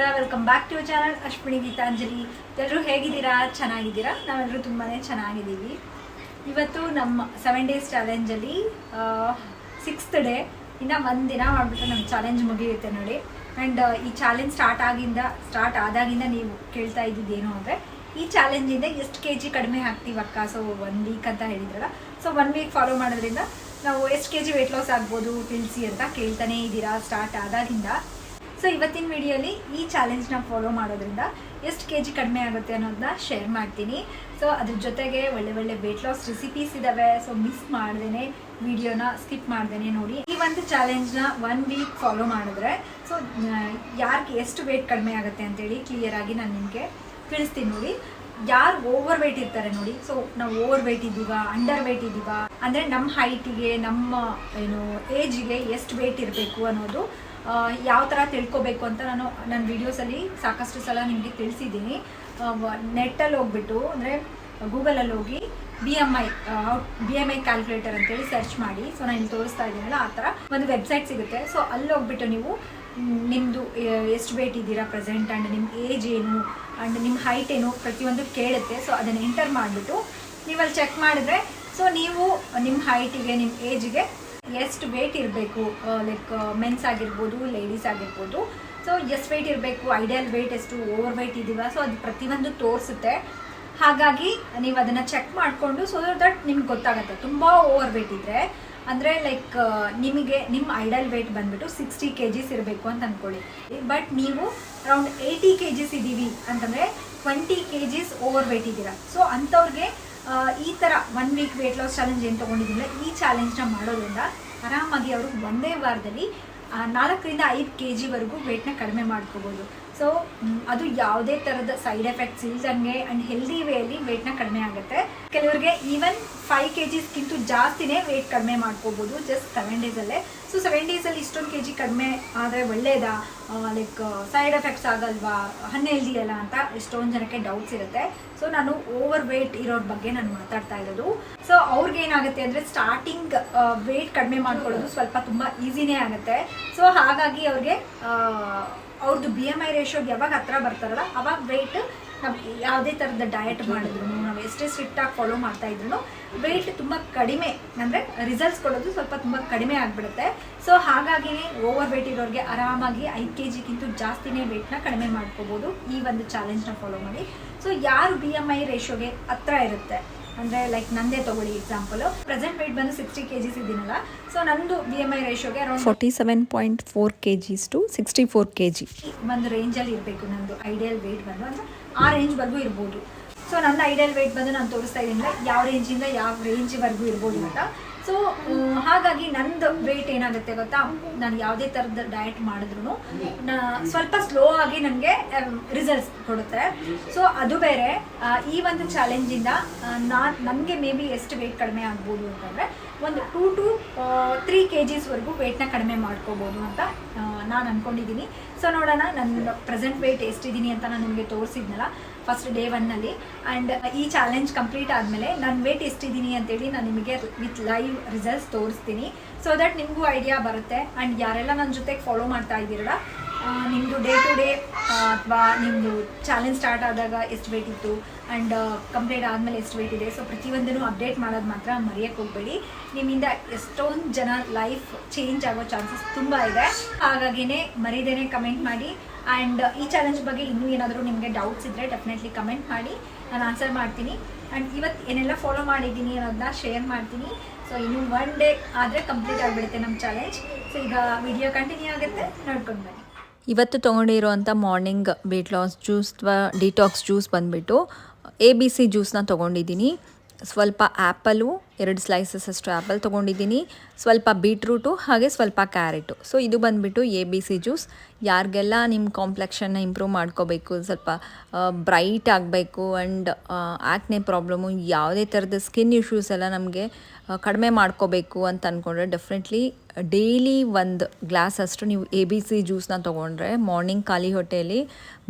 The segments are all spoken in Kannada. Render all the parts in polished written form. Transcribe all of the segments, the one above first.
ನಮಸ್ಕಾರ, welcome back to channel Ashwini Geetanjali. ಎಲ್ಲರೂ ಹೇಗಿದ್ದೀರಾ? ಚೆನ್ನಾಗಿದ್ದೀರಾ? ನಾವೆಲ್ಲರೂ ತುಂಬಾ ಚೆನ್ನಾಗಿದ್ದೀವಿ. ಇವತ್ತು ನಮ್ಮ 7 days ಚಾಲೆಂಜಲ್ಲಿ 6th ಡೇ. ಇನ್ನು ಒಂದು ದಿನ ಮಾಡಿಬಿಟ್ರೆ ನಮ್ಮ ಚಾಲೆಂಜ್ ಮುಗಿಯುತ್ತೆ ನೋಡಿ. ಆ್ಯಂಡ್ ಈ ಚಾಲೆಂಜ್ ಸ್ಟಾರ್ಟ್ ಆದಾಗಿಂದ ನೀವು ಕೇಳ್ತಾ ಇದ್ದಿದ್ದೇನು ಅಂದರೆ, ಈ ಚಾಲೆಂಜಿಂದ ಎಷ್ಟು kg ಕಡಿಮೆ ಆಗ್ತೀವಕ್ಕ? ಸೊ 1 week ಅಂತ ಹೇಳಿದ್ರಲ್ಲ. ಸೊ 1 week ಫಾಲೋ ಮಾಡೋದ್ರಿಂದ ನಾವು ಎಷ್ಟು kg ವೆಯ್ಟ್ ಲಾಸ್ ಆಗ್ಬೋದು ತಿಳಿಸಿ ಅಂತ ಕೇಳ್ತಾನೆ ಇದ್ದೀರಾ ಸ್ಟಾರ್ಟ್ ಆದಾಗಿಂದ. ಸೊ ಇವತ್ತಿನ ವಿಡಿಯೋಲಿ ಈ ಚಾಲೆಂಜ್ನ ಫಾಲೋ ಮಾಡೋದ್ರಿಂದ ಎಷ್ಟು kg ಕಡಿಮೆ ಆಗುತ್ತೆ ಅನ್ನೋದನ್ನ ಶೇರ್ ಮಾಡ್ತೀನಿ. ಸೊ ಅದ್ರ ಜೊತೆಗೆ ಒಳ್ಳೆ ವೆಯ್ಟ್ ಲಾಸ್ ರೆಸಿಪೀಸ್ ಇದ್ದಾವೆ. ಸೊ ಮಿಸ್ ಮಾಡ್ದೇನೆ ವಿಡಿಯೋನ ಸ್ಕಿಪ್ ಮಾಡ್ದೇನೆ ನೋಡಿ. ಈ ಒಂದು ಚಾಲೆಂಜ್ನ 1 week ಫಾಲೋ ಮಾಡಿದ್ರೆ ಸೊ ಯಾರಿಗೆ ಎಷ್ಟು ವೆಯ್ಟ್ ಕಡಿಮೆ ಆಗುತ್ತೆ ಅಂತೇಳಿ ಕ್ಲಿಯರ್ ಆಗಿ ನಾನು ನಿಮಗೆ ತಿಳಿಸ್ತೀನಿ ನೋಡಿ. ಯಾರು ಓವರ್ ವೆಯ್ಟ್ ಇರ್ತಾರೆ ನೋಡಿ, ಸೊ ನಾವು ಓವರ್ ವೆಯ್ಟ್ ಇದ್ದೀವ, ಅಂಡರ್ ವೆಯ್ಟ್ ಇದ್ದೀವ ಅಂದರೆ ನಮ್ಮ ಹೈಟಿಗೆ, ನಮ್ಮ ಏಜಿಗೆ ಎಷ್ಟು ವೆಯ್ಟ್ ಇರಬೇಕು ಅನ್ನೋದು ಯಾವ ಥರ ತಿಳ್ಕೊಬೇಕು ಅಂತ ನನ್ನ ವೀಡಿಯೋಸಲ್ಲಿ ಸಾಕಷ್ಟು ಸಲ ನಿಮಗೆ ತಿಳಿಸಿದ್ದೀನಿ. ನೆಟ್ಟಲ್ಲಿ ಹೋಗ್ಬಿಟ್ಟು ಅಂದರೆ ಗೂಗಲಲ್ಲಿ ಹೋಗಿ BMI ಕ್ಯಾಲ್ಕುಲೇಟರ್ ಅಂತೇಳಿ ಸರ್ಚ್ ಮಾಡಿ. ಸೊ ನಾನು ಇಲ್ಲಿ ತೋರಿಸ್ತಾ ಇದ್ದೀನಲ್ಲ, ಆ ಥರ ಒಂದು ವೆಬ್ಸೈಟ್ ಸಿಗುತ್ತೆ. ಸೊ ಅಲ್ಲಿ ಹೋಗ್ಬಿಟ್ಟು ನೀವು ನಿಮ್ಮದು ಎಷ್ಟು ವೆಯ್ಟ್ ಇದ್ದೀರಾ ಪ್ರೆಸೆಂಟ್, ಆ್ಯಂಡ್ ನಿಮ್ಮ ಏಜ್ ಏನು, ಆ್ಯಂಡ್ ನಿಮ್ಮ ಹೈಟ್ ಏನು ಪ್ರತಿಯೊಂದು ಕೇಳುತ್ತೆ. ಸೊ ಅದನ್ನು ಎಂಟರ್ ಮಾಡಿಬಿಟ್ಟು ನೀವಲ್ಲಿ ಚೆಕ್ ಮಾಡಿದ್ರೆ ಸೊ ನೀವು ನಿಮ್ಮ ಹೈಟಿಗೆ, ನಿಮ್ಮ ಏಜಿಗೆ ಎಷ್ಟು ವೆಯ್ಟ್ ಇರಬೇಕು, ಲೈಕ್ ಮೆನ್ಸ್ ಆಗಿರ್ಬೋದು, ಲೇಡೀಸ್ ಆಗಿರ್ಬೋದು. ಸೊ ಎಷ್ಟು ವೆಯ್ಟ್ ಇರಬೇಕು, ಐಡಿಯಲ್ ವೆಯ್ಟ್ ಎಷ್ಟು, ಓವರ್ ವೆಯ್ಟ್ ಇದ್ದೀವ, ಸೊ ಅದು ಪ್ರತಿಯೊಂದು ತೋರಿಸುತ್ತೆ. ಹಾಗಾಗಿ ನೀವು ಅದನ್ನು ಚೆಕ್ ಮಾಡಿಕೊಂಡು ಸೊ ದಟ್ ನಿಮ್ಗೆ ಗೊತ್ತಾಗುತ್ತೆ. ತುಂಬ ಓವರ್ ವೆಯ್ಟ್ ಇದ್ದರೆ ಅಂದರೆ ಲೈಕ್ ನಿಮಗೆ ನಿಮ್ಮ ಐಡಲ್ ವೆಯ್ಟ್ ಬಂದುಬಿಟ್ಟು 60 kgs ಇರಬೇಕು ಅಂತ ಅಂದ್ಕೊಳ್ಳಿ. ಬಟ್ ನೀವು ಅರೌಂಡ್ 80 kgs ಇದ್ದೀವಿ ಅಂತಂದರೆ 20 kgs ಓವರ್ ವೆಯ್ಟ್ ಇದ್ದೀರಾ. ಸೊ ಅಂಥವ್ರಿಗೆ ಈ ಥರ 1 week ವೆಯ್ಟ್ ಲಾಸ್ ಚಾಲೆಂಜ್ ಏನು ತೊಗೊಂಡಿದ್ದಿಲ್ಲ, ಈ ಚಾಲೆಂಜ್ನ ಮಾಡೋದ್ರಿಂದ ಆರಾಮಾಗಿ ಅವರು ಒಂದೇ ವಾರದಲ್ಲಿ 4ರಿಂದ 5 kgವರೆಗೂ ವೆಯ್ಟ್ನ ಕಡಿಮೆ ಮಾಡ್ಕೋಬೋದು. ಸೊ ಅದು ಯಾವುದೇ ಥರದ ಸೈಡ್ ಎಫೆಕ್ಟ್ಸ್ ಇಲ್ದಂಗೆ ಆ್ಯಂಡ್ ಹೆಲ್ದಿ ವೇಯಲ್ಲಿ ವೆಯ್ಟ್ನ ಕಡಿಮೆ ಆಗುತ್ತೆ. ಕೆಲವರಿಗೆ ಈವನ್ 5 kgsಗಿಂತ ಜಾಸ್ತಿನೇ ವೆಯ್ಟ್ ಕಡಿಮೆ ಮಾಡ್ಕೋಬೋದು ಜಸ್ಟ್ 7 daysಲ್ಲೇ. ಸೊ 7 daysಲ್ಲಿ ಇಷ್ಟೊಂದು kg ಕಡಿಮೆ ಆದರೆ ಒಳ್ಳೆಯದಾ, ಲೈಕ್ ಸೈಡ್ ಎಫೆಕ್ಟ್ಸ್ ಆಗಲ್ವಾ, ಅನ್ಹೆಲ್ದಿ ಅಲ್ಲ ಅಂತ ಎಷ್ಟೊಂದು ಜನಕ್ಕೆ ಡೌಟ್ಸ್ ಇರುತ್ತೆ. ಸೊ ನಾನು ಓವರ್ ವೆಯ್ಟ್ ಇರೋರ ಬಗ್ಗೆ ನಾನು ಮಾತಾಡ್ತಾ ಇರೋದು. ಸೊ ಅವ್ರಿಗೇನಾಗುತ್ತೆ ಅಂದರೆ ಸ್ಟಾರ್ಟಿಂಗ್ ವೆಯ್ಟ್ ಕಡಿಮೆ ಮಾಡ್ಕೊಳ್ಳೋದು ಸ್ವಲ್ಪ ತುಂಬ ಈಸಿನೇ ಆಗುತ್ತೆ. ಸೊ ಹಾಗಾಗಿ ಅವ್ರಿಗೆ ಅವ್ರದ್ದು BMI ರೇಷಿಯೋಗೆ ಯಾವಾಗ ಹತ್ರ ಬರ್ತಾರಲ್ಲ ಅವಾಗ ವೆಯ್ಟ್ ನಾವು ಯಾವುದೇ ಥರದ ಡಯಟ್ ಮಾಡಿದ್ರು, ನಾವು ಎಷ್ಟೇ ಸ್ಟ್ರಿಕ್ಟಾಗಿ ಫಾಲೋ ಮಾಡ್ತಾ ಇದ್ರು ವೆಯ್ಟ್ ತುಂಬ ಕಡಿಮೆ ಅಂದರೆ ರಿಸಲ್ಟ್ಸ್ ಕೊಡೋದು ಸ್ವಲ್ಪ ತುಂಬ ಕಡಿಮೆ ಆಗಿಬಿಡುತ್ತೆ. ಸೊ ಹಾಗಾಗಿನೇ ಓವರ್ ವೆಯ್ಟ್ ಇರೋರಿಗೆ ಆರಾಮಾಗಿ 5 kgಗಿಂತ ಜಾಸ್ತಿನೇ ವೆಯ್ಟ್ನ ಕಡಿಮೆ ಮಾಡ್ಕೋಬೋದು ಈ ಒಂದು ಚಾಲೆಂಜ್ನ ಫಾಲೋ ಮಾಡಿ. ಸೊ ಯಾರು BMI ರೇಷಿಯೋಗೆ ಹತ್ರ ಇರುತ್ತೆ ಅಂದರೆ ಲೈಕ್ ನಂದೇ ತೊಗೊಳ್ಳಿ ಎಕ್ಸಾಂಪಲು, ಪ್ರೆಸೆಂಟ್ ವೆಯ್ಟ್ ಬಂದು 60 kgs ಇದ್ದೀನಲ್ಲ. ಸೊ ನಂದು BMI ರೇಷಿಯೋಗೆ around 47.4 kgs to 64 kg ಒಂದು ರೇಂಜಲ್ಲಿ ಇರಬೇಕು. ನಂದು ಐಡಿಯಲ್ ವೆಯ್ಟ್ ಬಂದು ಅಂದರೆ ಆ ರೇಂಜ್ವರೆಗೂ ಇರ್ಬೋದು. ಸೊ ನನ್ನ ಐಡಿಯಲ್ ವೆಯ್ಟ್ ಬಂದು ನಾನು ತೋರಿಸ್ತಾ ಇದ್ದೀನಿ ಯಾವ ರೇಂಜಿಂದ ಯಾವ ರೇಂಜ್ವರೆಗೂ ಇರ್ಬೋದು ಅಂತ. ಸೊ ಹಾಗಾಗಿ ನಂದು ವೆಯ್ಟ್ ಏನಾಗುತ್ತೆ ಗೊತ್ತಾ, ನಾನು ಯಾವುದೇ ಥರದ ಡಯಟ್ ಮಾಡಿದ್ರು ಸ್ವಲ್ಪ ಸ್ಲೋ ಆಗಿ ನನಗೆ ರಿಸಲ್ಟ್ಸ್ ಕೊಡುತ್ತೆ. ಸೊ ಅದು ಬೇರೆ. ಈ ಒಂದು ಚಾಲೆಂಜಿಂದ ನನಗೆ ಮೇ ಬಿ ಎಷ್ಟು ವೆಯ್ಟ್ ಕಡಿಮೆ ಆಗ್ಬೋದು ಅಂತಂದರೆ ಒಂದು 2 to 3 kgsವರೆಗೂ ವೆಯ್ಟ್ನ ಕಡಿಮೆ ಮಾಡ್ಕೋಬೋದು ಅಂತ ನಾನು ಅಂದ್ಕೊಂಡಿದ್ದೀನಿ. ಸೊ ನೋಡೋಣ ನನ್ನ ಪ್ರೆಸೆಂಟ್ ವೆಯ್ಟ್ ಎಷ್ಟಿದ್ದೀನಿ ಅಂತ ನಾನು ನಿಮಗೆ ತೋರಿಸಿದ್ನಲ್ಲ ಫಸ್ಟ್ ಡೇ 1ನಲ್ಲಿ. ಆ್ಯಂಡ್ ಈ ಚಾಲೆಂಜ್ ಕಂಪ್ಲೀಟ್ ಆದಮೇಲೆ ನನ್ನ ವೆಯ್ಟ್ ಎಷ್ಟಿದ್ದೀನಿ ಅಂತೇಳಿ ನಾನು ನಿಮಗೆ ವಿತ್ ಲೈವ್ ರಿಸಲ್ಟ್ಸ್ ತೋರಿಸ್ತೀನಿ. ಸೊ ದಟ್ ನಿಮಗೂ ಐಡಿಯಾ ಬರುತ್ತೆ. ಆ್ಯಂಡ್ ಯಾರೆಲ್ಲ ನನ್ನ ಜೊತೆಗೆ ಫಾಲೋ ಮಾಡ್ತಾ ಇದ್ದೀರಲ್ಲ, ನಿಮ್ಮದು ಡೇ ಟು ಡೇ ಅಥವಾ ನಿಮ್ಮದು ಚಾಲೆಂಜ್ ಸ್ಟಾರ್ಟ್ ಆದಾಗ ಎಷ್ಟು ವೆಯ್ಟ್ ಇತ್ತು ಆ್ಯಂಡ್ ಕಂಪ್ಲೀಟ್ ಆದಮೇಲೆ ಎಷ್ಟು ವೆಯ್ಟ್ ಇದೆ, ಸೊ ಪ್ರತಿಯೊಂದನ್ನು ಅಪ್ಡೇಟ್ ಮಾಡೋದು ಮಾತ್ರ ಮರೆಯೋಕ್ಕೆ ಹೋಗಬೇಡಿ. ನಿಮ್ಮಿಂದ ಎಷ್ಟೊಂದು ಜನ ಲೈಫ್ ಚೇಂಜ್ ಆಗೋ ಚಾನ್ಸಸ್ ತುಂಬ ಇದೆ. ಹಾಗಾಗಿನೇ ಮರೀದೇನೆ ಕಮೆಂಟ್ ಮಾಡಿ. ಆ್ಯಂಡ್ ಈ ಚಾಲೆಂಜ್ ಬಗ್ಗೆ ಇನ್ನೂ ಏನಾದರೂ ನಿಮಗೆ ಡೌಟ್ಸ್ ಇದ್ದರೆ ಡೆಫಿನೆಟ್ಲಿ ಕಮೆಂಟ್ ಮಾಡಿ, ನಾನು ಆನ್ಸರ್ ಮಾಡ್ತೀನಿ. ಆ್ಯಂಡ್ ಇವತ್ತು ಏನೆಲ್ಲ ಫಾಲೋ ಮಾಡಿದ್ದೀನಿ ಅನ್ನೋದನ್ನ ಶೇರ್ ಮಾಡ್ತೀನಿ. ಸೊ ಇನ್ನು 1 day ಆದರೆ ಕಂಪ್ಲೀಟ್ ಆಗಿಬಿಡುತ್ತೆ ನಮ್ಮ ಚಾಲೆಂಜ್. ಸೊ ಈಗ ವಿಡಿಯೋ ಕಂಟಿನ್ಯೂ ಆಗುತ್ತೆ, ನೋಡ್ಕೊಂಡು ಬನ್ನಿ. ಇವತ್ತು ತೊಗೊಂಡಿರೋವಂಥ ಮಾರ್ನಿಂಗ್ ವೆಯ್ಟ್ ಲಾಸ್ ಜ್ಯೂಸ್ ಅಥವಾ ಡಿಟಾಕ್ಸ್ ಜ್ಯೂಸ್ ಬಂದುಬಿಟ್ಟು ABC ಜ್ಯೂಸನ್ನ ತೊಗೊಂಡಿದ್ದೀನಿ. ಸ್ವಲ್ಪ ಆ್ಯಪಲು, 2 slices ಅಷ್ಟು ಆ್ಯಪಲ್ ತೊಗೊಂಡಿದ್ದೀನಿ, ಸ್ವಲ್ಪ ಬೀಟ್ರೂಟು ಹಾಗೆ ಸ್ವಲ್ಪ ಕ್ಯಾರೆಟು. ಸೊ ಇದು ಬಂದುಬಿಟ್ಟು ABC ಜ್ಯೂಸ್. ಯಾರಿಗೆಲ್ಲ ನಿಮ್ಮ ಕಾಂಪ್ಲೆಕ್ಷನ್ನ ಇಂಪ್ರೂವ್ ಮಾಡ್ಕೋಬೇಕು, ಸ್ವಲ್ಪ ಬ್ರೈಟ್ ಆಗಬೇಕು ಆ್ಯಂಡ್ ಆ್ಯಕ್ನೆ ಪ್ರಾಬ್ಲಮ್ಮು, ಯಾವುದೇ ಥರದ ಸ್ಕಿನ್ ಇಶ್ಯೂಸ್ ಎಲ್ಲ ನಮಗೆ ಕಡಿಮೆ ಮಾಡ್ಕೋಬೇಕು ಅಂತ ಅಂದ್ಕೊಂಡ್ರೆ ಡೆಫಿನೆಟ್ಲಿ ಡೈಲಿ 1 ಗ್ಲಾಸ್ ಅಷ್ಟು ನೀವು ABC ಜ್ಯೂಸನ್ನ ತೊಗೊಂಡ್ರೆ ಮಾರ್ನಿಂಗ್ ಖಾಲಿ ಹೊಟ್ಟೆಯಲ್ಲಿ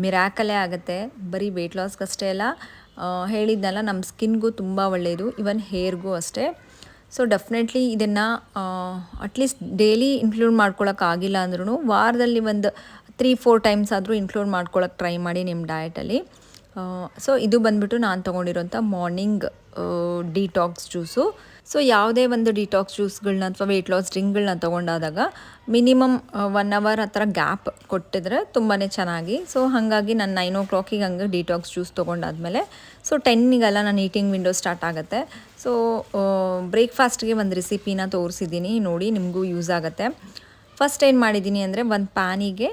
ಮಿರಾಕಲೇ ಆಗುತ್ತೆ. ಬರೀ ವೆಯ್ಟ್ ಲಾಸ್ಗಷ್ಟೇ ಅಲ್ಲ, ಹೇಳಿದ್ನಲ್ಲ ನಮ್ಮ ಸ್ಕಿನ್ಗೂ ತುಂಬ ಒಳ್ಳೆಯದು, ಇವನ್ ಹೇರ್ಗೂ ಅಷ್ಟೇ. ಸೊ ಡೆಫಿನೆಟ್ಲಿ ಇದನ್ನು ಅಟ್ಲೀಸ್ಟ್ ಡೈಲಿ ಇನ್ಕ್ಲೂಡ್ ಮಾಡ್ಕೊಳಕ್ಕಾಗಿಲ್ಲ ಅಂದ್ರೂ ವಾರದಲ್ಲಿ ಒಂದು 3-4 ಟೈಮ್ಸ್ ಆದರೂ ಇನ್ಕ್ಲೂಡ್ ಮಾಡ್ಕೊಳಕ್ಕೆ ಟ್ರೈ ಮಾಡಿ ನಿಮ್ಮ ಡಯಟಲ್ಲಿ. ಸೊ ಇದು ಬಂದ್ಬಿಟ್ಟು ನಾನು ತೊಗೊಂಡಿರೋಂಥ ಮಾರ್ನಿಂಗ್ ಡಿಟಾಕ್ಸ್ ಜ್ಯೂಸು. ಸೊ ಯಾವುದೇ ಒಂದು ಡಿಟಾಕ್ಸ್ ಜ್ಯೂಸ್ಗಳನ್ನ ಅಥವಾ ವೆಯ್ಟ್ ಲಾಸ್ ಡ್ರಿಂಕ್ಗಳನ್ನ ತೊಗೊಂಡಾದಾಗ ಮಿನಿಮಮ್ 1 ಅವರ್ ಆ ಥರ ಗ್ಯಾಪ್ ಕೊಟ್ಟಿದ್ರೆ ತುಂಬಾ ಚೆನ್ನಾಗಿ. ಸೊ ಹಾಗಾಗಿ ನಾನು 9 o'clock ಹಂಗೆ ಡಿಟಾಕ್ಸ್ ಜ್ಯೂಸ್ ತೊಗೊಂಡಾದ್ಮೇಲೆ ಸೊ 10 ನಾನು ಈಟಿಂಗ್ ವಿಂಡೋ ಸ್ಟಾರ್ಟ್ ಆಗುತ್ತೆ. ಸೊ ಬ್ರೇಕ್ಫಾಸ್ಟ್ಗೆ ಒಂದು ರೆಸಿಪಿನ ತೋರಿಸಿದ್ದೀನಿ, ನೋಡಿ ನಿಮಗೂ ಯೂಸ್ ಆಗುತ್ತೆ. ಫಸ್ಟ್ ಏನು ಮಾಡಿದ್ದೀನಿ ಅಂದರೆ ಒಂದು ಪ್ಯಾನಿಗೆ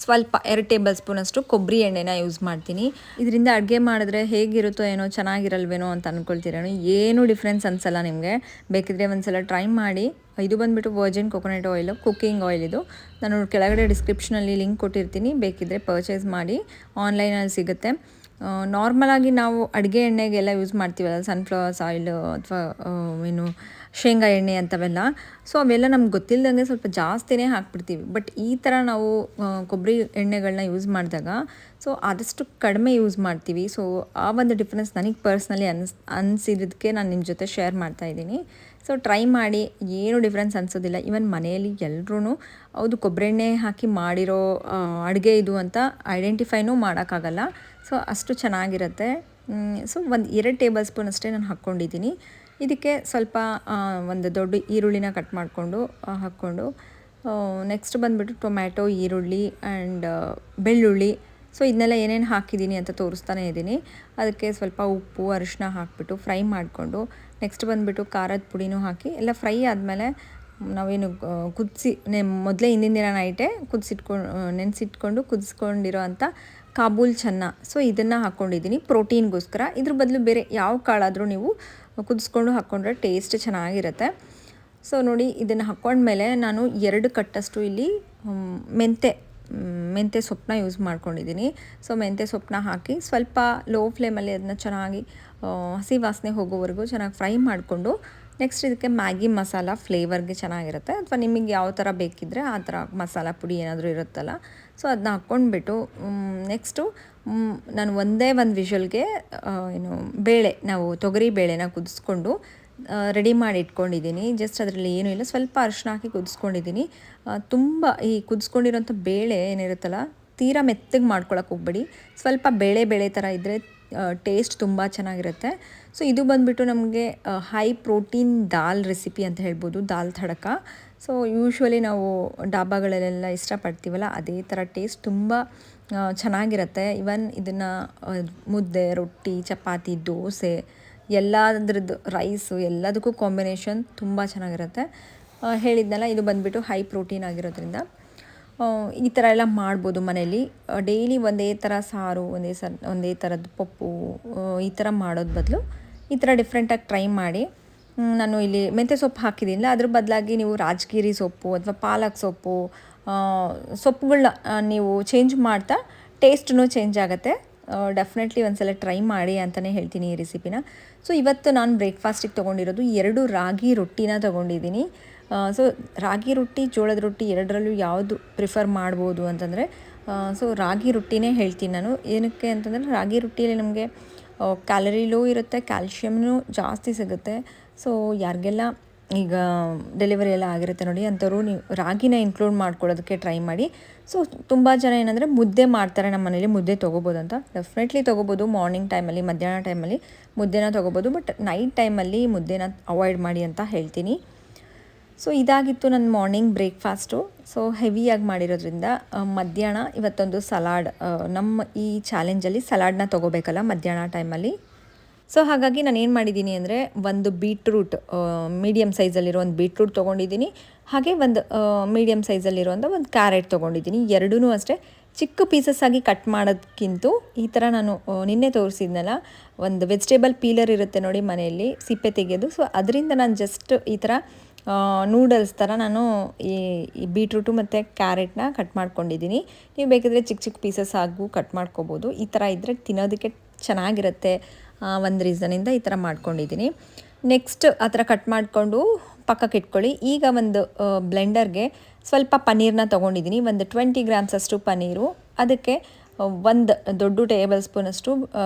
ಸ್ವಲ್ಪ 2 ಟೇಬಲ್ ಸ್ಪೂನಷ್ಟು ಕೊಬ್ಬರಿ ಎಣ್ಣೆನ ಯೂಸ್ ಮಾಡ್ತೀನಿ. ಇದರಿಂದ ಅಡುಗೆ ಮಾಡಿದ್ರೆ ಹೇಗಿರುತ್ತೋ ಏನೋ ಚೆನ್ನಾಗಿರಲ್ವೇನೋ ಅಂತ ಅಂದ್ಕೊಳ್ತೀರೇನೋ, ಏನೂ ಡಿಫ್ರೆನ್ಸ್ ಅನಿಸಲ್ಲ ನಿಮಗೆ. ಬೇಕಿದ್ರೆ ಒಂದು ಸಲ ಟ್ರೈ ಮಾಡಿ. ಇದು ಬಂದುಬಿಟ್ಟು Virgin coconut oil, cooking oil. ಇದು ನಾನು ಕೆಳಗಡೆ ಡಿಸ್ಕ್ರಿಪ್ಷನಲ್ಲಿ ಲಿಂಕ್ ಕೊಟ್ಟಿರ್ತೀನಿ, ಬೇಕಿದ್ದರೆ ಪರ್ಚೇಸ್ ಮಾಡಿ, ಆನ್ಲೈನಲ್ಲಿ ಸಿಗುತ್ತೆ. ನಾರ್ಮಲಾಗಿ ನಾವು ಅಡುಗೆ ಎಣ್ಣೆಗೆಲ್ಲ ಯೂಸ್ ಮಾಡ್ತೀವಲ್ಲ, ಸನ್ಫ್ಲವರ್ಸ್ ಆಯಿಲು ಅಥವಾ ಏನು ಶೇಂಗಾ ಎಣ್ಣೆ ಅಂಥವೆಲ್ಲ. ಸೊ ಅವೆಲ್ಲ ನಮ್ಗೆ ಗೊತ್ತಿಲ್ಲದಂಗೆ ಸ್ವಲ್ಪ ಜಾಸ್ತಿನೇ ಹಾಕ್ಬಿಡ್ತೀವಿ. ಬಟ್ ಈ ಥರ ನಾವು ಕೊಬ್ಬರಿ ಎಣ್ಣೆಗಳನ್ನ ಯೂಸ್ ಮಾಡಿದಾಗ ಸೊ ಆದಷ್ಟು ಕಡಿಮೆ ಯೂಸ್ ಮಾಡ್ತೀವಿ. ಸೊ ಆ ಒಂದು ಡಿಫ್ರೆನ್ಸ್ ನನಗೆ ಪರ್ಸ್ನಲಿ ಅನಿಸಿದ್ದಕ್ಕೆ ನಾನು ನಿಮ್ಮ ಜೊತೆ ಶೇರ್ ಮಾಡ್ತಾಯಿದ್ದೀನಿ. ಸೊ ಟ್ರೈ ಮಾಡಿ, ಏನೂ ಡಿಫ್ರೆನ್ಸ್ ಅನಿಸೋದಿಲ್ಲ. ಈವನ್ ಮನೆಯಲ್ಲಿ ಎಲ್ಲರೂ ಹೌದು ಕೊಬ್ಬರಿ ಎಣ್ಣೆ ಹಾಕಿ ಮಾಡಿರೋ ಅಡುಗೆ ಇದು ಅಂತ ಐಡೆಂಟಿಫೈನೂ ಮಾಡೋಕ್ಕಾಗಲ್ಲ. ಸೊ ಅಷ್ಟು ಚೆನ್ನಾಗಿರುತ್ತೆ. ಸೊ ಒಂದು 2 ಟೇಬಲ್ ಸ್ಪೂನ್ ಅಷ್ಟೇ ನಾನು ಹಾಕ್ಕೊಂಡಿದ್ದೀನಿ. ಇದಕ್ಕೆ ಸ್ವಲ್ಪ ಒಂದು ದೊಡ್ಡ ಈರುಳ್ಳಿನ ಕಟ್ ಮಾಡಿಕೊಂಡು ಹಾಕ್ಕೊಂಡು, ನೆಕ್ಸ್ಟ್ ಬಂದುಬಿಟ್ಟು ಟೊಮ್ಯಾಟೊ, ಈರುಳ್ಳಿ ಆ್ಯಂಡ್ ಬೆಳ್ಳುಳ್ಳಿ. ಸೊ ಇದನ್ನೆಲ್ಲ ಏನೇನು ಹಾಕಿದ್ದೀನಿ ಅಂತ ತೋರಿಸ್ತಾನೆ ಇದ್ದೀನಿ. ಅದಕ್ಕೆ ಸ್ವಲ್ಪ ಉಪ್ಪು, ಅರಿಶಿನ ಹಾಕಿಬಿಟ್ಟು ಫ್ರೈ ಮಾಡಿಕೊಂಡು, ನೆಕ್ಸ್ಟ್ ಬಂದುಬಿಟ್ಟು ಖಾರದ ಪುಡಿನೂ ಹಾಕಿ ಎಲ್ಲ ಫ್ರೈ ಆದಮೇಲೆ ನಾವೇನು ಕುದಿಸಿ ಮೊದಲೇ ಹಿಂದಿನ ದಿನ ನೈಟೇ ನೆನೆಸಿಟ್ಕೊಂಡು ಕುದಿಸ್ಕೊಂಡಿರೋ ಅಂಥ ಕಾಬೂಲ್ ಚೆನ್ನ, ಸೊ ಇದನ್ನು ಹಾಕ್ಕೊಂಡಿದ್ದೀನಿ ಪ್ರೋಟೀನ್ಗೋಸ್ಕರ. ಇದ್ರ ಬದಲು ಬೇರೆ ಯಾವ ಕಾಳಾದರೂ ನೀವು ಕುದಿಸ್ಕೊಂಡು ಹಾಕ್ಕೊಂಡ್ರೆ ಟೇಸ್ಟ್ ಚೆನ್ನಾಗಿರುತ್ತೆ. ಸೊ ನೋಡಿ, ಇದನ್ನು ಹಾಕ್ಕೊಂಡ್ಮೇಲೆ ನಾನು 2 ಕಟ್ಟಷ್ಟು ಇಲ್ಲಿ ಮೆಂತ್ಯ ಸೊಪ್ಪನ್ನ ಯೂಸ್ ಮಾಡ್ಕೊಂಡಿದ್ದೀನಿ. ಸೊ ಮೆಂತ್ಯ ಸೊಪ್ಪನ್ನ ಹಾಕಿ ಸ್ವಲ್ಪ ಲೋ ಫ್ಲೇಮಲ್ಲಿ ಅದನ್ನ ಚೆನ್ನಾಗಿ ಹಸಿ ವಾಸನೆ ಹೋಗೋವರೆಗೂ ಚೆನ್ನಾಗಿ ಫ್ರೈ ಮಾಡಿಕೊಂಡು, ನೆಕ್ಸ್ಟ್ ಇದಕ್ಕೆ ಮ್ಯಾಗಿ ಮಸಾಲ ಫ್ಲೇವರ್ಗೆ ಚೆನ್ನಾಗಿರುತ್ತೆ, ಅಥವಾ ನಿಮಗೆ ಯಾವ ಥರ ಬೇಕಿದ್ದರೆ ಆ ಥರ ಮಸಾಲ ಪುಡಿ ಏನಾದರೂ ಇರುತ್ತಲ್ಲ, ಸೊ ಅದನ್ನ ಹಾಕ್ಕೊಂಡ್ಬಿಟ್ಟು ನೆಕ್ಸ್ಟು ನಾನು ಒಂದೇ ಒಂದು ವಿಷಲ್ಗೆ ನಾವು ತೊಗರಿ ಬೇಳೆನ ಕುದಿಸ್ಕೊಂಡು ರೆಡಿ ಮಾಡಿ ಇಟ್ಕೊಂಡಿದ್ದೀನಿ. ಜಸ್ಟ್ ಅದರಲ್ಲಿ ಏನೂ ಇಲ್ಲ, ಸ್ವಲ್ಪ ಅರಿಶಿನ ಹಾಕಿ ಕುದಿಸ್ಕೊಂಡಿದ್ದೀನಿ. ತುಂಬ ಈ ಕುದಿಸ್ಕೊಂಡಿರೋಂಥ ಬೇಳೆ ಏನಿರುತ್ತಲ್ಲ, ತೀರಾ ಮೆತ್ತಗೆ ಮಾಡ್ಕೊಳಕ್ಕೆ ಹೋಗ್ಬೇಡಿ. ಸ್ವಲ್ಪ ಬೇಳೆ ಥರ ಇದ್ದರೆ ಟೇಸ್ಟ್ ತುಂಬ ಚೆನ್ನಾಗಿರುತ್ತೆ. ಸೊ ಇದು ಬಂದುಬಿಟ್ಟು ನಮಗೆ ಹೈ ಪ್ರೋಟೀನ್ ದಾಲ್ ರೆಸಿಪಿ ಅಂತ ಹೇಳ್ಬೋದು, ದಾಲ್ ತಡಕ. ಸೊ ಯೂಶ್ವಲಿ ನಾವು ಡಾಬಾಗಳಲ್ಲೆಲ್ಲ ಇಷ್ಟಪಡ್ತೀವಲ್ಲ, ಅದೇ ಥರ ಟೇಸ್ಟ್ ತುಂಬ ಚೆನ್ನಾಗಿರುತ್ತೆ. ಇವನ್ ಇದನ್ನು ಮುದ್ದೆ, ರೊಟ್ಟಿ, ಚಪಾತಿ, ದೋಸೆ ಎಲ್ಲದ್ರದ್ದು ರೈಸು ಎಲ್ಲದಕ್ಕೂ ಕಾಂಬಿನೇಷನ್ ತುಂಬ ಚೆನ್ನಾಗಿರುತ್ತೆ. ಹೇಳಿದ್ನಲ್ಲ, ಇದು ಬಂದುಬಿಟ್ಟು ಹೈ ಪ್ರೋಟೀನ್ ಆಗಿರೋದ್ರಿಂದ ಈ ಥರ ಎಲ್ಲ ಮಾಡ್ಬೋದು ಮನೇಲಿ. ಡೈಲಿ ಒಂದೇ ಥರ ಸಾರು, ಒಂದೇ ಥರದ್ದು ಪಪ್ಪು ಈ ಥರ ಮಾಡೋದು ಬದಲು ಈ ಥರ ಡಿಫ್ರೆಂಟಾಗಿ ಟ್ರೈ ಮಾಡಿ. ನಾನು ಇಲ್ಲಿ ಮೆಂತ್ಯ ಸೊಪ್ಪು ಹಾಕಿದ್ದೀನಿಲ್ಲ, ಅದ್ರ ಬದಲಾಗಿ ನೀವು ರಾಜಗಿರಿ ಸೊಪ್ಪು ಅಥವಾ ಪಾಲಕ್ ಸೊಪ್ಪು ಸೊಪ್ಪುಗಳನ್ನ ನೀವು ಚೇಂಜ್ ಮಾಡ್ತಾ ಟೇಸ್ಟೂ ಚೇಂಜ್ ಆಗುತ್ತೆ. ಡೆಫಿನೆಟ್ಲಿ ಒಂದ್ಸಲ ಟ್ರೈ ಮಾಡಿ ಅಂತಲೇ ಹೇಳ್ತೀನಿ ಈ ರೆಸಿಪಿನ. ಸೊ ಇವತ್ತು ನಾನು ಬ್ರೇಕ್ಫಾಸ್ಟಿಗೆ ತೊಗೊಂಡಿರೋದು 2 ರಾಗಿ ರೊಟ್ಟಿನ ತೊಗೊಂಡಿದ್ದೀನಿ. ಸೊ ರಾಗಿ ರೊಟ್ಟಿ, ಜೋಳದ ರೊಟ್ಟಿ ಎರಡರಲ್ಲೂ ಯಾವುದು ಪ್ರಿಫರ್ ಮಾಡ್ಬೋದು ಅಂತಂದರೆ ಸೊ ರಾಗಿ ರೊಟ್ಟಿನೇ ಹೇಳ್ತೀನಿ ನಾನು. ಏನಕ್ಕೆ ಅಂತಂದರೆ ರಾಗಿ ರೊಟ್ಟಿಯಲ್ಲಿ ನಮಗೆ ಕ್ಯಾಲರಿ ಲೋ ಇರುತ್ತೆ, ಕ್ಯಾಲ್ಶಿಯಮ್ನೂ ಜಾಸ್ತಿ ಸಿಗುತ್ತೆ. ಸೊ ಯಾರಿಗೆಲ್ಲ ಈಗ ಡೆಲಿವರಿ ಎಲ್ಲ ಆಗಿರುತ್ತೆ ನೋಡಿ, ಅಂಥವ್ರು ನೀವು ರಾಗಿನ ಇನ್ಕ್ಲೂಡ್ ಮಾಡ್ಕೊಳ್ಳೋದಕ್ಕೆ ಟ್ರೈ ಮಾಡಿ. ಸೊ ತುಂಬ ಜನ ಏನಂದರೆ ಮುದ್ದೆ ಮಾಡ್ತಾರೆ ನಮ್ಮ ಮನೇಲಿ, ಮುದ್ದೆ ತೊಗೋಬೋದು ಅಂತ. ಡೆಫಿನೆಟ್ಲಿ ತೊಗೋಬೋದು, ಮಾರ್ನಿಂಗ್ ಟೈಮಲ್ಲಿ, ಮಧ್ಯಾಹ್ನ ಟೈಮಲ್ಲಿ ಮುದ್ದೆನ ತೊಗೋಬೋದು. ಬಟ್ ನೈಟ್ ಟೈಮಲ್ಲಿ ಮುದ್ದೆನ ಅವಾಯ್ಡ್ ಮಾಡಿ ಅಂತ ಹೇಳ್ತೀನಿ. ಸೊ ಇದಾಗಿತ್ತು ನನ್ನ ಮಾರ್ನಿಂಗ್ ಬ್ರೇಕ್ಫಾಸ್ಟು. ಸೊ ಹೆವಿಯಾಗಿ ಮಾಡಿರೋದ್ರಿಂದ ಮಧ್ಯಾಹ್ನ ಇವತ್ತೊಂದು ಸಲಾಡ್, ನಮ್ಮ ಈ ಚಾಲೆಂಜಲ್ಲಿ ಸಲಾಡ್ನ ತೊಗೋಬೇಕಲ್ಲ ಮಧ್ಯಾಹ್ನ ಟೈಮಲ್ಲಿ. ಸೊ ಹಾಗಾಗಿ ನಾನು ಏನು ಮಾಡಿದ್ದೀನಿ ಅಂದರೆ ಒಂದು ಬೀಟ್ರೂಟ್, ಮೀಡಿಯಮ್ ಸೈಜಲ್ಲಿರೋ ಒಂದು ಬೀಟ್ರೂಟ್ ತೊಗೊಂಡಿದ್ದೀನಿ. ಹಾಗೆ ಒಂದು ಮೀಡಿಯಮ್ ಸೈಜಲ್ಲಿರುವಂಥ ಒಂದು ಕ್ಯಾರೆಟ್ ತೊಗೊಂಡಿದ್ದೀನಿ. ಎರಡೂ ಅಷ್ಟೇ ಚಿಕ್ಕ ಪೀಸಸ್ ಆಗಿ ಕಟ್ ಮಾಡೋದಕ್ಕಿಂತ ಈ ಥರ ನಾನು ನಿನ್ನೆ ತೋರಿಸಿದ್ನಲ್ಲ, ಒಂದು ವೆಜಿಟೇಬಲ್ ಪೀಲರ್ ಇರುತ್ತೆ ನೋಡಿ ಮನೆಯಲ್ಲಿ, ಸಿಪ್ಪೆ ತೆಗೆಯೋದು. ಸೊ ಅದರಿಂದ ನಾನು ಜಸ್ಟ್ ಈ ಥರ ನೂಡಲ್ಸ್ ಥರ ನಾನು ಈ ಬೀಟ್ರೂಟು ಮತ್ತು ಕ್ಯಾರೆಟ್ನ ಕಟ್ ಮಾಡ್ಕೊಂಡಿದ್ದೀನಿ. ನೀವು ಬೇಕಿದ್ರೆ ಚಿಕ್ಕ ಚಿಕ್ಕ ಪೀಸಸ್ ಆಗು ಕಟ್ ಮಾಡ್ಕೋಬೋದು. ಈ ಥರ ಇದ್ದರೆ ತಿನ್ನೋದಕ್ಕೆ ಚೆನ್ನಾಗಿರುತ್ತೆ, ಒಂದು ರೀಸನಿಂದ ಈ ಥರ ಮಾಡ್ಕೊಂಡಿದ್ದೀನಿ. ನೆಕ್ಸ್ಟ್ ಆ ಥರ ಕಟ್ ಮಾಡಿಕೊಂಡು ಪಕ್ಕಕ್ಕೆ ಇಟ್ಕೊಳ್ಳಿ. ಈಗ ಒಂದು ಬ್ಲೆಂಡರ್ಗೆ ಸ್ವಲ್ಪ ಪನ್ನೀರನ್ನ ತೊಗೊಂಡಿದ್ದೀನಿ, ಒಂದು 20 ಗ್ರಾಮ್ಸ್ ಅಷ್ಟು ಪನ್ನೀರು. ಅದಕ್ಕೆ ಒಂದು ದೊಡ್ಡ ಟೇಬಲ್ ಸ್ಪೂನಷ್ಟು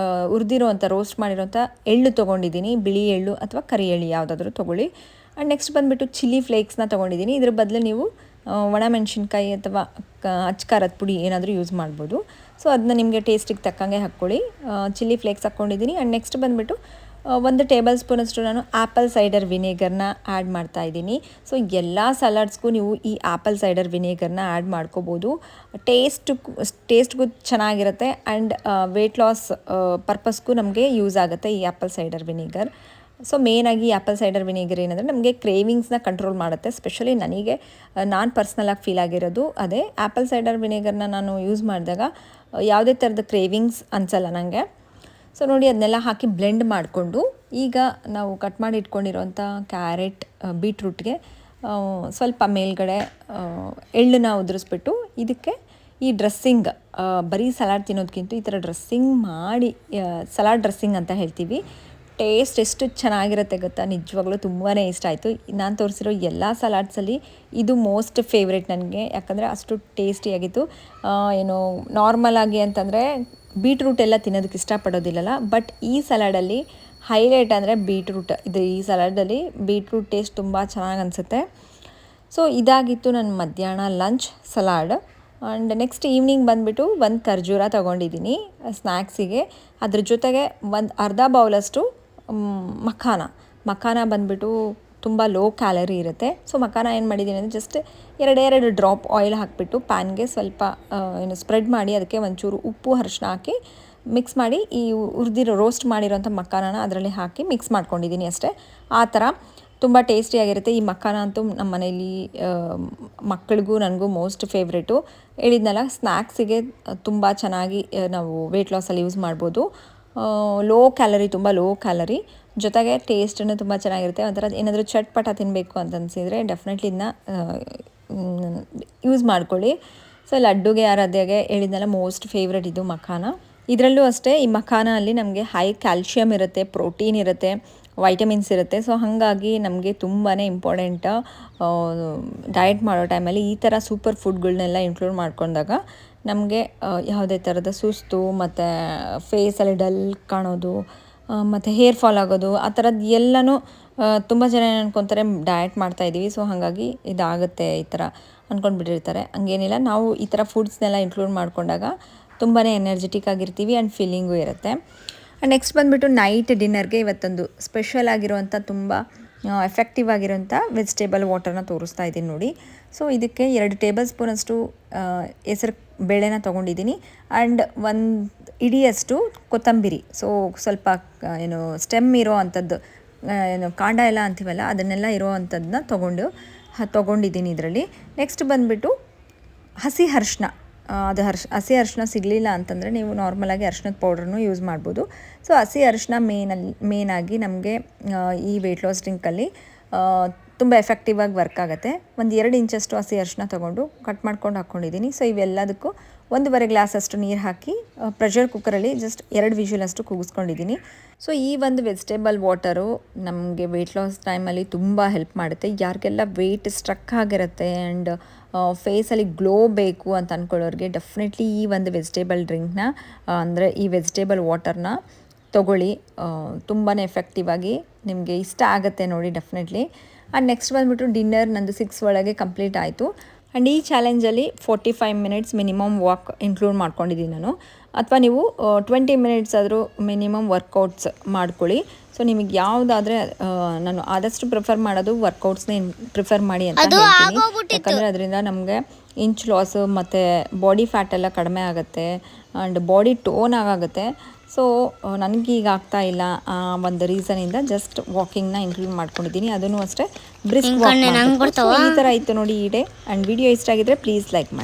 ಹುರಿದಿರೋವಂಥ ರೋಸ್ಟ್ ಮಾಡಿರೋಂಥ ಎಳ್ಳು ತೊಗೊಂಡಿದ್ದೀನಿ, ಬಿಳಿ ಎಳ್ಳು ಅಥವಾ ಕರಿ ಎಳ್ಳು ಯಾವುದಾದ್ರೂ ತೊಗೊಳ್ಳಿ. ಆ್ಯಂಡ್ ನೆಕ್ಸ್ಟ್ ಬಂದುಬಿಟ್ಟು ಚಿಲ್ಲಿ ಫ್ಲೇಕ್ಸ್ನ ತೊಗೊಂಡಿದ್ದೀನಿ. ಇದ್ರ ಬದಲು ನೀವು ಒಣಮೆಣ್ಸಿನ್ಕಾಯಿ ಅಥವಾ ಅಚ್ಕಾರದ ಪುಡಿ ಏನಾದರೂ ಯೂಸ್ ಮಾಡ್ಬೋದು. ಸೊ ಅದನ್ನ ನಿಮಗೆ ಟೇಸ್ಟಿಗೆ ತಕ್ಕಂಗೆ ಹಾಕ್ಕೊಳ್ಳಿ. ಚಿಲ್ಲಿ ಫ್ಲೇಕ್ಸ್ ಹಾಕ್ಕೊಂಡಿದ್ದೀನಿ. ಆ್ಯಂಡ್ ನೆಕ್ಸ್ಟ್ ಬಂದುಬಿಟ್ಟು 1 ಟೇಬಲ್ ಸ್ಪೂನಷ್ಟು ನಾನು ಆ್ಯಪಲ್ ಸೈಡರ್ ವಿನೇಗರ್ನ ಆ್ಯಡ್ ಮಾಡ್ತಾಯಿದ್ದೀನಿ. ಸೊ ಎಲ್ಲ ಸಲಾಡ್ಸ್ಗೂ ನೀವು ಈ ಆ್ಯಪಲ್ ಸೈಡರ್ ವಿನೇಗರ್ನ ಆ್ಯಡ್ ಮಾಡ್ಕೋಬೋದು. ಟೇಸ್ಟ್ಗೂ ಚೆನ್ನಾಗಿರುತ್ತೆ ಆ್ಯಂಡ್ ವೆಯ್ಟ್ ಲಾಸ್ ಪರ್ಪಸ್ಗೂ ನಮಗೆ ಯೂಸ್ ಆಗುತ್ತೆ ಈ ಆ್ಯಪಲ್ ಸೈಡರ್ ವಿನೇಗರ್. ಸೊ ಮೇಯ್ನಾಗಿ ಆ್ಯಪಲ್ ಸೈಡರ್ ವಿನೇಗರ್ ಏನಂದರೆ ನಮಗೆ ಕ್ರೇವಿಂಗ್ಸ್ನ ಕಂಟ್ರೋಲ್ ಮಾಡುತ್ತೆ. ಸ್ಪೆಷಲಿ ನಾನು ಪರ್ಸ್ನಲಾಗಿ ಫೀಲ್ ಆಗಿರೋದು ಅದೇ. ಆ್ಯಪಲ್ ಸೈಡರ್ ವಿನೇಗರ್ನ ನಾನು ಯೂಸ್ ಮಾಡಿದಾಗ ಯಾವುದೇ ಥರದ ಕ್ರೇವಿಂಗ್ಸ್ ಅನಿಸಲ್ಲ ನನಗೆ. ಸೊ ನೋಡಿ ಅದನ್ನೆಲ್ಲ ಹಾಕಿ ಬ್ಲೆಂಡ್ ಮಾಡಿಕೊಂಡು ಈಗ ನಾವು ಕಟ್ ಮಾಡಿ ಇಟ್ಕೊಂಡಿರೋಂಥ ಕ್ಯಾರೆಟ್, ಬೀಟ್ರೂಟ್ಗೆ ಸ್ವಲ್ಪ ಮೇಲ್ಗಡೆ ಎಳ್ಳನ್ನ ಉದುರಿಸ್ಬಿಟ್ಟು ಇದಕ್ಕೆ ಈ ಡ್ರೆಸ್ಸಿಂಗ್, ಬರೀ ಸಲಾಡ್ ತಿನ್ನೋದಕ್ಕಿಂತ ಈ ಥರ ಡ್ರೆಸ್ಸಿಂಗ್ ಮಾಡಿ, ಸಲಾಡ್ ಡ್ರೆಸ್ಸಿಂಗ್ ಅಂತ ಹೇಳ್ತೀವಿ. ಟೇಸ್ಟ್ ಎಷ್ಟು ಚೆನ್ನಾಗಿರುತ್ತೆ ಗೊತ್ತಾ, ನಿಜವಾಗ್ಲೂ ತುಂಬಾ ಇಷ್ಟ ಆಯಿತು. ನಾನು ತೋರಿಸಿರೋ ಎಲ್ಲ ಸಲಾಡ್ಸಲ್ಲಿ ಇದು ಮೋಸ್ಟ್ ಫೇವ್ರೇಟ್ ನನಗೆ, ಯಾಕಂದರೆ ಅಷ್ಟು ಟೇಸ್ಟಿಯಾಗಿತ್ತು. ಏನು ನಾರ್ಮಲಾಗಿ ಅಂತಂದರೆ ಬೀಟ್ರೂಟ್ ಎಲ್ಲ ತಿನ್ನೋದಕ್ಕೆ ಇಷ್ಟಪಡೋದಿಲ್ಲಲ್ಲ, ಬಟ್ ಈ ಸಲಾಡಲ್ಲಿ ಹೈಲೈಟ್ ಅಂದರೆ ಬೀಟ್ರೂಟ್. ಈ ಸಲಾಡಲ್ಲಿ ಬೀಟ್ರೂಟ್ ಟೇಸ್ಟ್ ತುಂಬ ಚೆನ್ನಾಗಿ ಅನಿಸುತ್ತೆ. ಸೊ ಇದಾಗಿತ್ತು ನನ್ನ ಮಧ್ಯಾಹ್ನ lunch salad. And next evening ಬಂದುಬಿಟ್ಟು 1 ಖರ್ಜೂರ ತೊಗೊಂಡಿದ್ದೀನಿ ಸ್ನ್ಯಾಕ್ಸಿಗೆ. ಅದ್ರ ಜೊತೆಗೆ ಅರ್ಧ ಬೌಲಷ್ಟು ಮಖಾನ ಬಂದುಬಿಟ್ಟು ತುಂಬ ಲೋ ಕ್ಯಾಲರಿ ಇರುತ್ತೆ. ಸೊ ಮಖಾನ ಏನು ಮಾಡಿದ್ದೀನಿ ಅಂದರೆ ಜಸ್ಟ್ 2 ಡ್ರಾಪ್ ಆಯಿಲ್ ಹಾಕಿಬಿಟ್ಟು ಪ್ಯಾನ್ಗೆ ಸ್ವಲ್ಪ ಸ್ಪ್ರೆಡ್ ಮಾಡಿ ಅದಕ್ಕೆ ಒಂಚೂರು ಉಪ್ಪು ಅರಿಶಿನ ಹಾಕಿ ಮಿಕ್ಸ್ ಮಾಡಿ ಈ ರೋಸ್ಟ್ ಮಾಡಿರೋಂಥ ಮಖಾನನ ಅದರಲ್ಲಿ ಹಾಕಿ ಮಿಕ್ಸ್ ಮಾಡ್ಕೊಂಡಿದ್ದೀನಿ ಅಷ್ಟೇ. ಆ ಥರ ತುಂಬ ಟೇಸ್ಟಿಯಾಗಿರುತ್ತೆ ಈ ಮಖಾನ ಅಂತೂ. ನಮ್ಮ ಮನೇಲಿ ಮಕ್ಕಳಿಗೂ ನನಗೂ ಮೋಸ್ಟ್ ಫೇವ್ರೇಟು. ಹೇಳಿದ್ನಲ್ಲ, ಸ್ನ್ಯಾಕ್ಸಿಗೆ ತುಂಬ ಚೆನ್ನಾಗಿ ನಾವು ವೆಯ್ಟ್ ಲಾಸಲ್ಲಿ ಯೂಸ್ ಮಾಡ್ಬೋದು. ತುಂಬ ಲೋ ಕ್ಯಾಲರಿ, ಜೊತೆಗೆ ಟೇಸ್ಟನ್ನು ತುಂಬ ಚೆನ್ನಾಗಿರುತ್ತೆ. ಒಂಥರ ಏನಾದರೂ ಚಟ್ಪಟ ತಿನ್ನಬೇಕು ಅಂತ ಅನಿಸಿದರೆ ಡೆಫಿನೆಟ್ಲಿ ಇದನ್ನ ಯೂಸ್ ಮಾಡ್ಕೊಳ್ಳಿ. ಸೊ ಲಡ್ಡುಗೆ ಅದೇ ಹೇಳಿದ್ನಲ್ಲ, ಮೋಸ್ಟ್ ಫೇವ್ರೇಟ್ ಇದು ಮಖಾನ. ಇದರಲ್ಲೂ ಅಷ್ಟೇ ಈ ಮಖಾನ ಅಲ್ಲಿ ನಮಗೆ ಹೈ ಕ್ಯಾಲ್ಶಿಯಮ್ ಇರುತ್ತೆ, ಪ್ರೋಟೀನ್ ಇರುತ್ತೆ, ವೈಟಮಿನ್ಸ್ ಇರುತ್ತೆ. ಸೊ ಹಾಗಾಗಿ ನಮಗೆ ತುಂಬಾ ಇಂಪಾರ್ಟೆಂಟ್ ಡಯಟ್ ಮಾಡೋ ಟೈಮಲ್ಲಿ ಈ ಥರ ಸೂಪರ್ ಫುಡ್ಗಳನ್ನೆಲ್ಲ ಇನ್ಕ್ಲೂಡ್ ಮಾಡ್ಕೊಂಡಾಗ ನಮಗೆ ಯಾವುದೇ ಥರದ ಸುಸ್ತು ಮತ್ತು ಫೇಸಲ್ಲಿ ಡಲ್ ಕಾಣೋದು ಮತ್ತು ಹೇರ್ ಫಾಲ್ ಆಗೋದು ಆ ಥರದ್ದು ಎಲ್ಲನೂ ತುಂಬ ಜನ ಅನ್ಕೊತಾರೆ ಡಯಟ್ ಮಾಡ್ತಾಯಿದ್ದೀವಿ ಸೊ ಹಾಗಾಗಿ ಇದಾಗುತ್ತೆ ಈ ಥರ ಅಂದ್ಕೊಂಡ್ಬಿಟ್ಟಿರ್ತಾರೆ. ಹಂಗೇನಿಲ್ಲ, ನಾವು ಈ ಥರ ಫುಡ್ಸ್ನೆಲ್ಲ ಇನ್ಕ್ಲೂಡ್ ಮಾಡ್ಕೊಂಡಾಗ ತುಂಬಾ ಎನರ್ಜೆಟಿಕ್ ಆಗಿರ್ತೀವಿ ಆ್ಯಂಡ್ ಫೀಲಿಂಗು ಇರುತ್ತೆ. ಆ್ಯಂಡ್ ನೆಕ್ಸ್ಟ್ ಬಂದುಬಿಟ್ಟು ನೈಟ್ ಡಿನ್ನರ್ಗೆ ಇವತ್ತೊಂದು ಸ್ಪೆಷಲ್ ಆಗಿರುವಂಥ ತುಂಬ ಎಫೆಕ್ಟಿವ್ ಆಗಿರೋಂಥ ವೆಜಿಟೇಬಲ್ ವಾಟರ್ನ ತೋರಿಸ್ತಾ ಇದ್ದೀನಿ ನೋಡಿ. ಸೊ ಇದಕ್ಕೆ 2 ಟೇಬಲ್ ಸ್ಪೂನಷ್ಟು ಹೆಸರು ಬೇಳೆನ ತೊಗೊಂಡಿದ್ದೀನಿ ಆ್ಯಂಡ್ 1 ಇಡಿಯಷ್ಟು ಕೊತ್ತಂಬರಿ. ಸೊ ಸ್ವಲ್ಪ ಸ್ಟೆಮ್ ಇರೋ ಅಂಥದ್ದು ಕಾಂಡ ಎಲ್ಲ ಅಂತೀವಲ್ಲ ಅದನ್ನೆಲ್ಲ ಇರೋ ಅಂಥದ್ದನ್ನ ತೊಗೊಂಡಿದ್ದೀನಿ ಇದರಲ್ಲಿ. ನೆಕ್ಸ್ಟ್ ಬಂದುಬಿಟ್ಟು ಹಸಿ ಅರಿಶಿನ. ಹಸಿ ಅರಿಶಿನ ಸಿಗಲಿಲ್ಲ ಅಂತಂದರೆ ನೀವು ನಾರ್ಮಲಾಗಿ ಅರಿಶಿನದ ಪೌಡ್ರನ್ನು ಯೂಸ್ ಮಾಡ್ಬೋದು. ಸೊ ಹಸಿ ಅರಿಶಿನ ಮೇನಾಗಿ ನಮಗೆ ಈ ವೆಯ್ಟ್ ಲಾಸ್ ಡ್ರಿಂಕಲ್ಲಿ ತುಂಬ ಎಫೆಕ್ಟಿವ್ ಆಗಿ ವರ್ಕ್ ಆಗುತ್ತೆ. 2 ಇಂಚಷ್ಟು ಹಸಿ ಅರಿಶಿನ ತೊಗೊಂಡು ಕಟ್ ಮಾಡ್ಕೊಂಡು ಹಾಕ್ಕೊಂಡಿದ್ದೀನಿ. ಸೊ ಇವೆಲ್ಲದಕ್ಕೂ 1.5 ಗ್ಲಾಸಷ್ಟು ನೀರು ಹಾಕಿ ಪ್ರೆಷರ್ ಕುಕ್ಕರಲ್ಲಿ ಜಸ್ಟ್ 2 ವಿಷಲಷ್ಟು ಕೂಗಿಸ್ಕೊಂಡಿದ್ದೀನಿ. ಸೊ ಈ ಒಂದು ವೆಜಿಟೇಬಲ್ ವಾಟರು ನಮಗೆ ವೆಯ್ಟ್ ಲಾಸ್ ಟೈಮಲ್ಲಿ ತುಂಬ ಹೆಲ್ಪ್ ಮಾಡುತ್ತೆ. ಯಾರಿಗೆಲ್ಲ ವೆಯ್ಟ್ ಸ್ಟ್ರಕ್ ಆಗಿರುತ್ತೆ ಆ್ಯಂಡ್ ಫೇಸಲ್ಲಿ ಗ್ಲೋ ಬೇಕು ಅಂತ ಅಂದ್ಕೊಳ್ಳೋರಿಗೆ ಡೆಫಿನೆಟ್ಲಿ ಈ ಒಂದು ವೆಜಿಟೇಬಲ್ ಡ್ರಿಂಕ್ನ ಅಂದರೆ ಈ ವೆಜಿಟೇಬಲ್ ವಾಟರ್ನ ತೊಗೊಳ್ಳಿ. ತುಂಬಾ ಎಫೆಕ್ಟಿವ್ ಆಗಿ ನಿಮಗೆ ಇಷ್ಟ ಆಗುತ್ತೆ ನೋಡಿ ಡೆಫಿನೆಟ್ಲಿ. ಆ್ಯಂಡ್ ನೆಕ್ಸ್ಟ್ ಬಂದುಬಿಟ್ಟು ಡಿನ್ನರ್ ನಂದು 6 ಒಳಗೆ ಕಂಪ್ಲೀಟ್ ಆಯಿತು. ಆ್ಯಂಡ್ ಈ ಚಾಲೆಂಜಲ್ಲಿ 45 ಮಿನಿಟ್ಸ್ ಮಿನಿಮಮ್ ವಾಕ್ ಇನ್ಕ್ಲೂಡ್ ಮಾಡ್ಕೊಂಡಿದ್ದೀನಿ ನಾನು. ಅಥವಾ ನೀವು 20 ಮಿನಿಟ್ಸ್ ಆದರೂ ಮಿನಿಮಮ್ ವರ್ಕೌಟ್ಸ್ ಮಾಡ್ಕೊಳ್ಳಿ. ಸೊ ನಿಮಗೆ ಯಾವುದಾದ್ರೆ ನಾನು ಆದಷ್ಟು ಪ್ರಿಫರ್ ಮಾಡೋದು ವರ್ಕೌಟ್ಸ್ನೇ ಪ್ರಿಫರ್ ಮಾಡಿ ಅಂತ ಹೇಳ್ತೀನಿ. ಯಾಕಂದರೆ ಅದರಿಂದ ನಮಗೆ ಇಂಚ್ ಲಾಸ್ ಮತ್ತು ಬಾಡಿ ಫ್ಯಾಟ್ ಎಲ್ಲ ಕಡಿಮೆ ಆಗುತ್ತೆ ಆ್ಯಂಡ್ ಬಾಡಿ ಟೋನ್ ಆಗುತ್ತೆ. ಸೊ ನನಗೀಗ ಆಗ್ತಾ ಇಲ್ಲ ಆ ಒಂದು ರೀಸನಿಂದ ಜಸ್ಟ್ ವಾಕಿಂಗ್ನ ಇನ್ಕ್ಲೂಡ್ ಮಾಡ್ಕೊಂಡಿದ್ದೀನಿ. ಅದನ್ನು ಅಷ್ಟೇ ಬ್ರಿಸ್ಕ್ ವಾಕ್. ಈ ಥರ ಇತ್ತು ನೋಡಿ ಈ ಡೇ. ಆ್ಯಂಡ್ ವಿಡಿಯೋ ಇಷ್ಟ ಆಗಿದ್ರೆ ಪ್ಲೀಸ್ ಲೈಕ್ ಮಾಡಿ.